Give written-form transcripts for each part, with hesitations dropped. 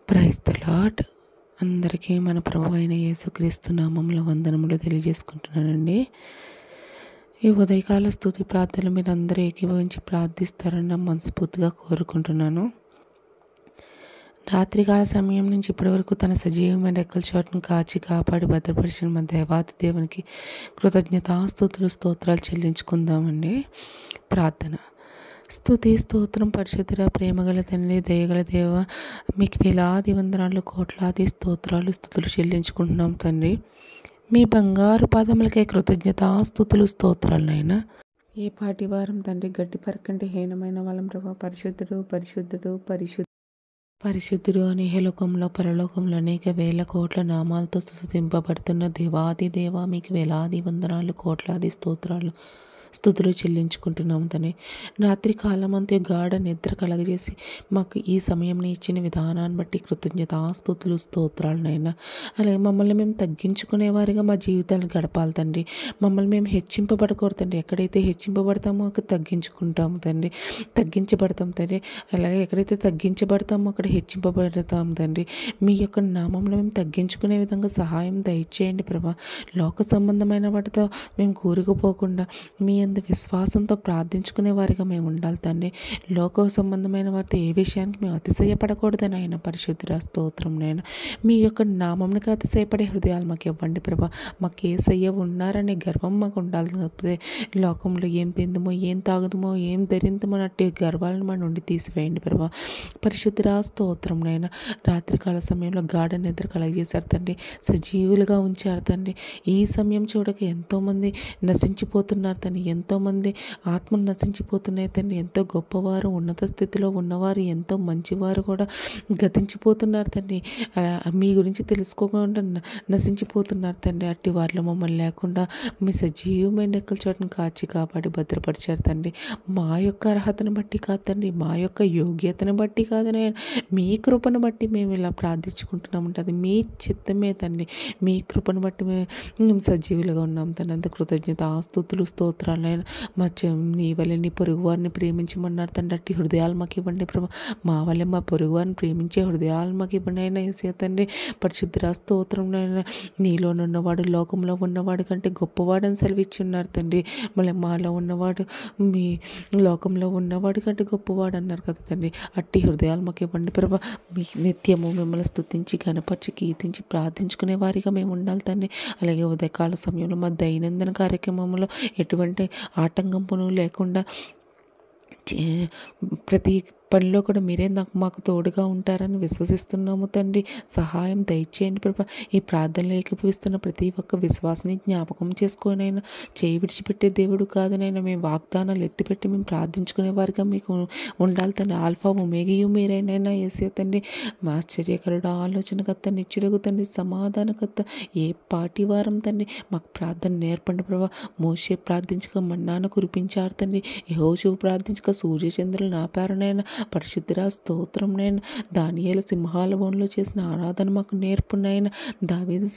Praise the lord. అందరికీ మన ప్రభు అయిన యేసుక్రీస్తు నామంలో వందనములు తెలియజేసుకుంటున్నానండి. ఈ ఉదయకాల స్తుతి ప్రార్థనలు మీరు అందరూ ఏకీభవించి ప్రార్థిస్తారని మనస్ఫూర్తిగా కోరుకుంటున్నాను. రాత్రికాల సమయం నుంచి ఇప్పటి వరకు తన సజీవమైన రెక్కల చోటును కాచి కాపాడి భద్రపరిచిన మన దేవాతి దేవునికి కృతజ్ఞతాస్తుతులు స్తోత్రాలు చెల్లించుకుందామండి. ప్రార్థన. స్తుతి స్తోత్రం పరిశుద్ధుడ, ప్రేమగల తండ్రి, దయగల దేవ, మీకు వేలాది వందనాలు, కోట్లాది స్తోత్రాలు స్తుతులు చెల్లించుకుంటున్నాం తండ్రి. మీ బంగారు పాదములకే కృతజ్ఞతాస్తుతులు స్తోత్రాలనైనా. ఏ పాటి వారం తండ్రి, గడ్డి పరకంటే హీనమైన వాళ్ళం ప్రభా. పరిశుద్ధుడు పరిశుద్ధుడు పరిశుద్ధుడు అని హేలోకంలో పరలోకంలో అనేక వేల కోట్ల నామాలతో స్తుతింపబడుతున్న దేవాది దేవ, మీకు వేలాది వందనాలు, కోట్లాది స్తుతులు చెల్లించుకుంటున్నాం తండ్రి. రాత్రి కాలం అంతే గాఢ నిద్ర కలగజేసి మాకు ఈ సమయంని ఇచ్చిన విధానాన్ని బట్టి కృతజ్ఞతాస్తుతులు స్తోత్రాలనైనా. అలాగే మమ్మల్ని మేము తగ్గించుకునేవారిగా మా జీవితాలను గడపాలి తండ్రి. మమ్మల్ని మేము హెచ్చింపబడకూడదు తండ్రి. ఎక్కడైతే హెచ్చింపబడతామో అక్కడ తగ్గించుకుంటాము తండ్రి, తగ్గించబడతాం తండ్రి. అలాగే ఎక్కడైతే తగ్గించబడతామో అక్కడ హెచ్చింపబడతాం తండ్రి. మీ యొక్క నామంలో మేము తగ్గించుకునే విధంగా సహాయం దయచేయండి ప్రభా. లోక సంబంధమైన వాటితో మేము కూరుకుపోకుండా మీ అందు విశ్వాసంతో ప్రార్థించుకునే వారిగా మేము ఉండాలి తండ్రి. లోక సంబంధమైన వారితో ఏ విషయానికి మేము అతిశయపడకూడదని ఆయన పరిశుద్ధ స్తోత్రం నైనా. మీ యొక్క నామంకి అతిశయపడే హృదయాలు మాకు ఇవ్వండి ప్రభా. మాకు ఏసయ్య ఉన్నారనే గర్వం మాకు ఉండాలి తప్పితే లోకంలో ఏం తిందుమో, ఏం తాగుదమో, ఏం ధరిందమో అట్టి గర్వాలను మన నుండి తీసివేయండి ప్రభా. పరిశుద్ధ స్తోత్రం నైనా. రాత్రికాల సమయంలో గాఢ నిద్ర కలగజేశారు తండ్రి, సజీవులుగా ఉంచారు తండ్రి. ఈ సమయం చూడక ఎంతోమంది నశించిపోతున్నారు తండ్రి. ఎంతోమంది ఆత్మలు నశించిపోతున్నాయి తండ్రి. ఎంతో గొప్పవారు, ఉన్నత స్థితిలో ఉన్నవారు, ఎంతో మంచివారు కూడా గతించిపోతున్నారు తండ్రి. మీ గురించి తెలుసుకోకుండా నశించిపోతున్నారు తండ్రి. అట్టి వారిలో మమ్మల్ని లేకుండా మీ సజీవమైన రెక్కల చోటును కాచి కాపాడి భద్రపరిచారు తండ్రి. మా యొక్క అర్హతను బట్టి కాదు తండ్రి, మా యొక్క యోగ్యతను బట్టి కాదు, మీ కృపను బట్టి మేము ఇలా ప్రార్థించుకుంటున్నాం ఉంటుంది. మీ చిత్తమే తండ్రి. మీ కృపను బట్టి మేము సజీవులుగా ఉన్నాం తండ్రి. అంత కృతజ్ఞత ఆస్తుతులు స్తోత్రాలైనా. నీ వల్ల నీ పొరుగు వారిని ప్రేమించమన్నారు తండ్రి. అట్టి హృదయాలు మాకు ఇవ్వండి ప్రభా. మా వల్ల మా పొరుగు వారిని ప్రేమించే హృదయాలు మాకు ఇవ్వండి అయినా ఏసయ్య తండ్రి. పరిశుద్ధ స్తోత్రంలో నీలోనున్నవాడు లోకంలో ఉన్నవాడు కంటే గొప్పవాడని సెలవిచ్చున్నారు తండ్రి. మళ్ళీ మాలో ఉన్నవాడు మీ లోకంలో ఉన్నవాడు కంటే గొప్పవాడు అన్నారు కదా తండ్రి. అట్టి హృదయాలు మాకు ఇవ్వండి ప్రభా. మీ నిత్యము మిమ్మల్ని స్తుతించి గణపరిచి కీర్తించి ప్రార్థించుకునే వారిగా మేము ఉండాలి తండ్రి. అలాగే ఉదయకాల సమయంలో మా దైనందిన కార్యక్రమంలో ఎటువంటి ఆటంకంపును లేకుండా ప్రతి పనిలో కూడా మీరే మాకు తోడుగా ఉంటారని విశ్వసిస్తున్నాము తండ్రి. సహాయం దయచేయండి ప్రభా. ఈ ప్రార్థనలు ఏకీభవిస్తున్న ప్రతి ఒక్క విశ్వాసాన్ని జ్ఞాపకం చేసుకోనైనా. చేయి విడిచిపెట్టే దేవుడు కాదనైనా. మేము వాగ్దానాలు ఎత్తిపెట్టి మేము ప్రార్థించుకునే వారిగా మీకు ఉండాలి తండ్రి. ఆల్ఫా ఒమేగయు మీరైనా యేసయ్య తండ్రి. మా ఆశ్చర్యకరుడు, ఆలోచనకర్త, నిత్యుడగు తండ్రి, సమాధానకర్త, ఏ పాటి వారం తండ్రి. మాకు ప్రార్థన నేర్పండి ప్రభా. మోషే ప్రార్థించక మన్నాను కురిపించారు తండ్రి. యెహోషువ ప్రార్థించక సూర్యచంద్రులు నాపారనైనా. పరిశుద్ధ స్తోత్రం నైనా. దానియేలు సింహాల బోన్లో చేసిన ఆరాధన మాకు నేర్పునైనా. దావీదు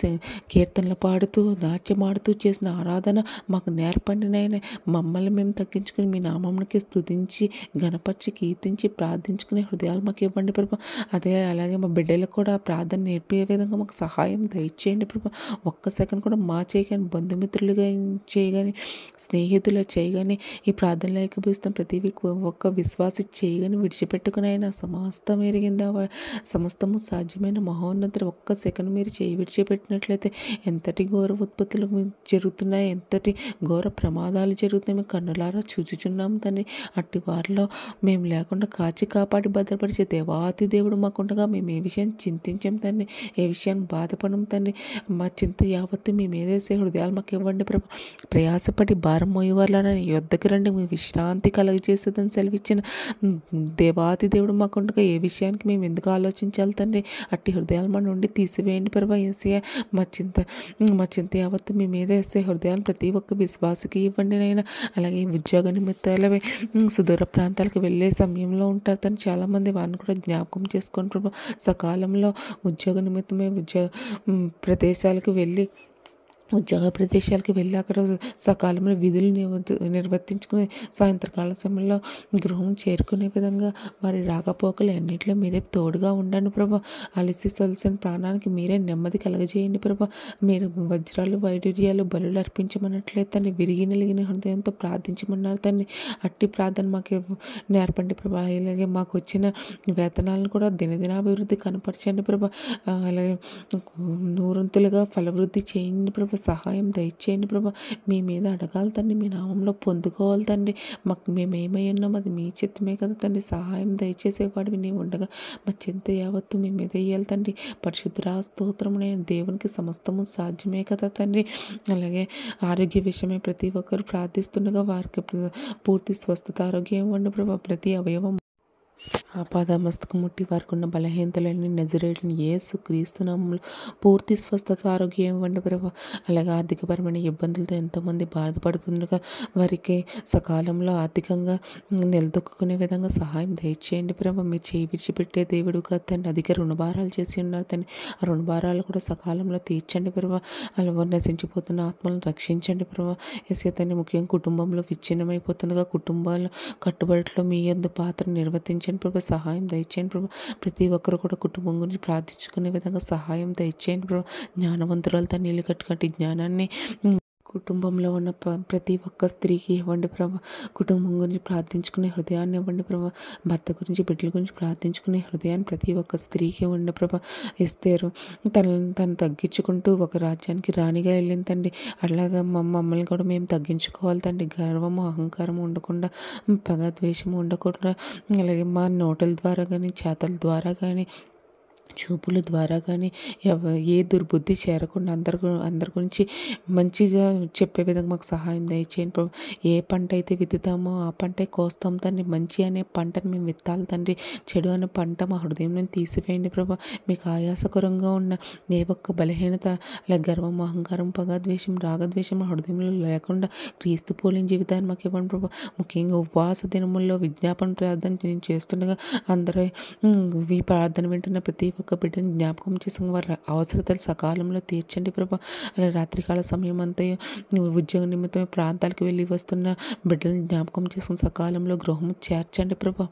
కీర్తనలు పాడుతూ నాట్యమాడుతూ చేసిన ఆరాధన మాకు నేర్పండినైనా. మమ్మల్ని మేము తగ్గించుకుని మీ నామంకి స్తుతించి గణపరిచి కీర్తించి ప్రార్థించుకునే హృదయాలు మాకు ఇవ్వండి ప్రభా. అలాగే మా బిడ్డలకు కూడా ప్రార్థన నేర్పే విధంగా మాకు సహాయం దయచేయండి ప్రభా. ఒక్క సెకండ్ కూడా మా చేయగాని, బంధుమిత్రులుగా చేయగాని, స్నేహితులు చేయగాని, ఈ ప్రార్థనలు ఏకీభవిస్తున్న ప్రతి ఒక్క విశ్వాసి చేయగాని విడిచిపెట్టుకునైనా. సమస్తం ఎరిగిందా, సమస్తము సాధ్యమైన మహోన్నతులు ఒక్క సెకండ్ మీరు చేయి విడిచిపెట్టినట్లయితే ఎంతటి ఘోర ఉత్పత్తులు జరుగుతున్నాయి, ఎంతటి ఘోర ప్రమాదాలు జరుగుతాయి మేము కన్నులారా చూచుచున్నాము తండ్రి. అట్టి వారిలో మేము లేకుండా కాచి కాపాడి భద్రపరిచే దేవాతి దేవుడు మాకుండగా మేము ఏ విషయాన్ని చింతించాం తండ్రి, ఏ విషయాన్ని బాధపడం తండ్రి. మా చింత యావత్తు మేము ఏదేసే హృదయాలు మాకు ఇవ్వండి ప్రభు. ప్రయాసపడి భారం మోయేవాళ్ళని యొద్దకు రండి, మీ విశ్రాంతి కలగజేసేదని సెలవిచ్చిన దేవాతి దేవుడు మాకుండగా ఏ విషయానికి మేము ఎందుకు ఆలోచించాలి తండ్రి. అట్టి హృదయాలు మన నుండి తీసివేయండి ప్రభా. యేసయ్య మా చింత యావత్తు మేము ఏదేసే హృదయాలు ప్రతి ఒక్క విశ్వాసకి ఇవ్వండి నైనా. అలాగే ఉద్యోగ నిమిత్తాలవే సుదూర ప్రాంతాలకు వెళ్ళే సమయంలో ఉంటారు తను చాలామంది. వారిని కూడా జ్ఞాపకం చేసుకోండి ప్రభా. సకాలంలో ఉద్యోగ నిమిత్తమే ప్రదేశాలకు వెళ్ళి ఉద్యోగ ప్రదేశాలకు వెళ్ళి అక్కడ సకాలంలో విధులు నిర్వర్తించుకుని సాయంత్రకాల సమయంలో గృహం చేరుకునే విధంగా వారి రాకపోకలు అన్నింటిలో మీరే తోడుగా ఉండండి ప్రభా. అలసి సొలసిన ప్రాణానికి మీరే నెమ్మది కలగజేయండి ప్రభా. మీరు వజ్రాలు వైడూర్యాలు బలులు అర్పించమన్నట్లయితే తండ్రి, విరిగి నలిగిన హృదయంతో ప్రార్థించమన్నారు తండ్రి. అట్టి ప్రార్థన మాకు నేర్పండి ప్రభా. అలాగే మాకు వచ్చిన వేతనాలను కూడా దినదినాభివృద్ధి కనపరచండి ప్రభా. అలాగే నూరంతులుగా ఫలవృద్ధి చేయండి ప్రభా. సహాయం దయచేయండి ప్రభా. మీ మీద అడగాలి తండ్రి, మీ నామంలో పొందుకోవాలి తండ్రి. మాకు మేము ఏమై ఉన్నాం అది మీ చిత్తమే కదా తండ్రి. సహాయం దయచేసేవాడివి నీవు ఉండగా మా చింత యావత్తు మీ మీద వేయాలి తండ్రి. పరిశుద్ధ స్తోత్రమునైన దేవునికి సమస్తము సాధ్యమే కదా తండ్రి. అలాగే ఆరోగ్య విషయమే ప్రతి ఒక్కరు ప్రార్థిస్తుండగా వారికి పూర్తి స్వస్థత ఆరోగ్యం ఇవ్వండి ప్రభా. ప్రతి అవయవం ఆపాదమస్తకం ముట్టి వారికి ఉన్న బలహీనతలని నజరేయుడైన యేసు క్రీస్తు నామములో పూర్తి స్వస్థత ఆరోగ్యం ఇవ్వండి ప్రభా. అలాగే ఆర్థికపరమైన ఇబ్బందులతో ఎంతోమంది బాధపడుతుండగా వారికి సకాలంలో ఆర్థికంగా నిలదొక్కునే విధంగా సహాయం దయచేయండి ప్రభా. మీరు చేయి విడిచిపెట్టే దేవుడు కాదు తండ్రి. అధిక రుణభారాలు చేసి ఉన్నారు తండ్రి. ఆ రుణభారాలు కూడా సకాలంలో తీర్చండి ప్రభా. అలా నశించిపోతున్న ఆత్మలను రక్షించండి ప్రభా. ఎస్ఐతని ముఖ్యంగా కుటుంబంలో విచ్ఛిన్నమైపోతుండగా కుటుంబాలు కట్టుబడిలో మీ యందు పాత్ర నిర్వర్తించండి ప్రభా. సహాయం దయచేయండి ప్రభా. ప్రతి ఒక్కరు కూడా కుటుంబం గురించి ప్రార్థించుకునే విధంగా సహాయం దయచేయండి ప్రభా. జ్ఞానవంతురాలతో నీళ్ళు కట్టుకట్టి జ్ఞానాన్ని కుటుంబంలో ఉన్న ప్రతి ఒక్క స్త్రీకి ఇవ్వండి ప్రభా. కుటుంబం గురించి ప్రార్థించుకునే హృదయాన్ని ఇవ్వండి ప్రభా. భర్త గురించి బిడ్డల గురించి ప్రార్థించుకునే హృదయాన్ని ప్రతి ఒక్క స్త్రీకి ఇవ్వండి ప్రభా. ఎస్తేరు తను తగ్గించుకుంటూ ఒక రాజ్యానికి రాణిగా వెళ్ళింది తండ్రి. అట్లాగా మమ్మల్ని కూడా మేము తగ్గించుకోవాలి తండ్రి. గర్వము అహంకారము ఉండకుండా, పగ ద్వేషము ఉండకుండా, అలాగే మా నోటల ద్వారా కానీ చేతల ద్వారా కానీ చూపుల ద్వారా కానీ ఏ దుర్బుద్ధి చేరకుండా అందరి గురించి మంచిగా చెప్పే విధంగా మాకు సహాయం దయచేయండి ప్రభు. ఏ పంట అయితే విత్తుతామో ఆ పంటే కోస్తాం తండ్రి. మంచి అనే పంటను మేము విత్తాలి తండ్రి. చెడు అనే పంట మా హృదయం నుంచి తీసివేయండి ప్రభు. మీకు ఆయాసకరంగా ఉన్న ఏ ఒక్క బలహీనత, అలా గర్వం అహంకారం పగ ద్వేషం రాగద్వేషం మా హృదయంలో లేకుండా క్రీస్తు పోలిన జీవితాన్ని మాకు ఇవ్వండి ప్రభు. ముఖ్యంగా ఉపవాస దినముల్లో విజ్ఞాపన ప్రార్థన నేను చేస్తుండగా అందరూ ఈ ప్రార్థన వింటున్న ప్రతి ఒక్క బిడ్డని జ్ఞాపకం చేసుకుని వారి అవసరతలు సకాలంలో తీర్చండి ప్రభా. అలా రాత్రికాల సమయం అంతా ఉద్యోగ నిమిత్తం ప్రాంతాలకు వెళ్ళి వస్తున్న బిడ్డలను జ్ఞాపకం చేసుకుని సకాలంలో గృహము చేర్చండి ప్రభా.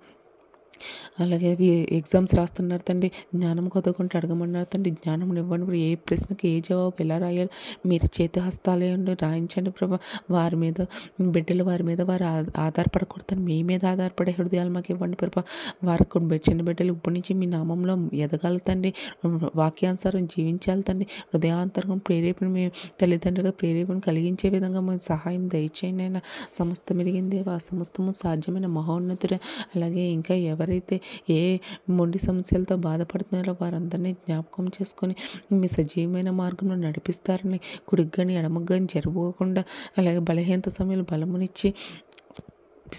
అలాగే ఎగ్జామ్స్ రాస్తున్నారు తండ్రి. జ్ఞానం కొదకుంటే అడగమన్నారు తండ్రి. జ్ఞానం ఇవ్వండి. ఏ ప్రశ్నకి ఏ జవాబు ఎలా రాయాలి మీరు చేతి హస్తాలే రాయించండి ప్రభా. వారి మీద బిడ్డలు వారి మీద వారు ఆధారపడకూడదని మీ మీద ఆధారపడే హృదయాలు మాకు ఇవ్వండి ప్రభా. వారికి చిన్న బిడ్డలు ఇప్పటి నుంచి మీ నామంలో ఎదగాలి తండ్రి. వాక్యానుసారం జీవించాలి తండ్రి. హృదయాంతరం ప్రేరేపణ మీ తల్లిదండ్రులుగా ప్రేరేపణ కలిగించే విధంగా మేము సహాయం దయచేయండి అయినా. సమస్తం ఎరిగిందేవా సమస్తము సాధ్యమైన మహోన్నతుడు. అలాగే ఇంకా ఎవరైతే ఏ మొండి సమస్యలతో బాధపడుతున్నారో వారందరినీ జ్ఞాపకం చేసుకొని మీ సజీవమైన మార్గంలో నడిపిస్తారని, కుడిగ్గాని ఎడమగ్గాని జరగకుండా, అలాగే బలహీనత సమయంలో బలమునిచ్చి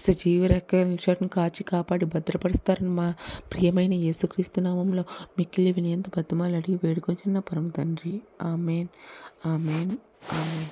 సజీవ రెక్కల చాటును కాచి కాపాడి భద్రపరుస్తారని మా ప్రియమైన యేసుక్రీస్తు నామంలో మిక్కిలి వినయంత బతిమాలు అడిగి వేడుకొంచున్న పరమ తండ్రి. Amen, amen, amen.